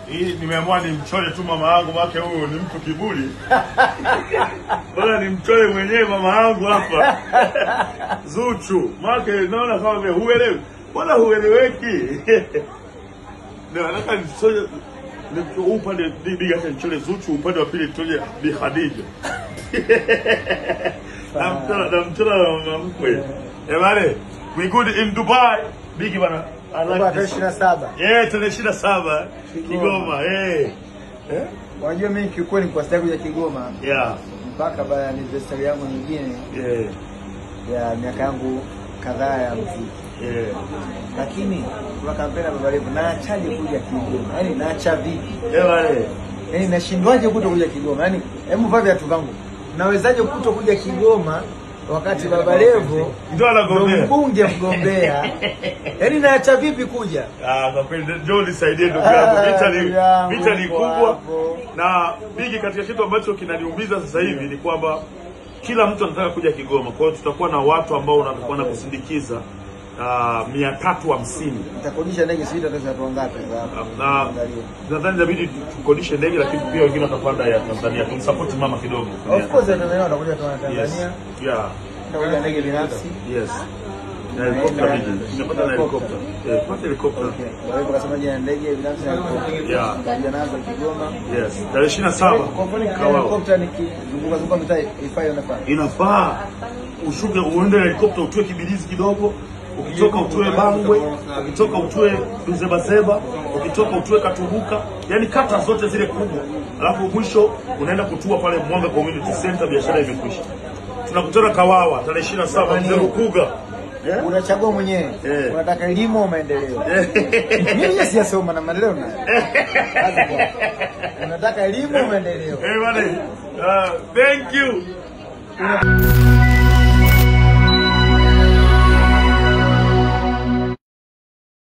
Hii nimeamua nimchole tu mama yangu, maana huyo ni mtu kiburi. Bora nimchole mwenyewe mama yangu hapa. Zuchu. Maana naona kama vile huelewi. Bora hueleweki. Ndio nataka nimchole upande bibi acha nimchole Zuchu, upande wa pili nimchole Bi Khadija. Namchora mama mkwe. Bale, we good in Dubai. Bigi bana. Tarehe 27. Tarehe 27 Kigoma. Unajua mimi kiukweli kwa sababu ya Kigoma. Mpaka baada ya anniversary yangu nyingine. Ya miaka yangu kadhaa ya muziki. Lakini kuna kampeni ya Baba Levo naachaje kuja Kigoma? Yaani naacha vipi? Yaani nashindwaje kuja Kigoma? Yaani hebu vaa viatu vangu. Nawezaje kuja Kigoma wakati Baba Levo ndio anagombea mbunge mgombea? Yaani naacha vipi kuja? Kwa kweli John nisaidie ndugu yangu. Vita ni kubwa na Bigi. Katika kitu ambacho kinaniumiza sasa hivi ni kwamba kila mtu anataka kuja Kigoma. Kwa hiyo tutakuwa na watu ambao wanakuwa na kusindikiza 350. Nitakodisha ndege sita watu wangapi na nadhani inabidi tukodishe ndege, lakini pia wengine watapanda ya Tanzania kumsupport mama kidogo. Of course Tanzania watakuja kwa Tanzania. Ndio ndege binafsi. Na helicopter nimepata na helicopter. Pata helicopter. Wewe unasema je ndege binafsi na helicopter? Nazo Kigoma. Tarehe 27. Kwa mfano helicopter nikizunguka mitaa inafaa ushuke uende helicopter utue Kibilizi kidogo. Ukitoka utue Bangwe, ukitoka utue Duzebazeba, ukitoka utue Katubuka, yani kata zote zile kubwa. Alafu mwisho unaenda kutua pale Mwanga Community Center, biashara imekwisha. Tunakutana Kawawa tarehe 27 mzee Rukuga. Unachagua mwenyewe. Unataka elimu au maendeleo? Mimi siyasoma na maendeleo na. Unataka elimu au maendeleo? Bwana. Thank you.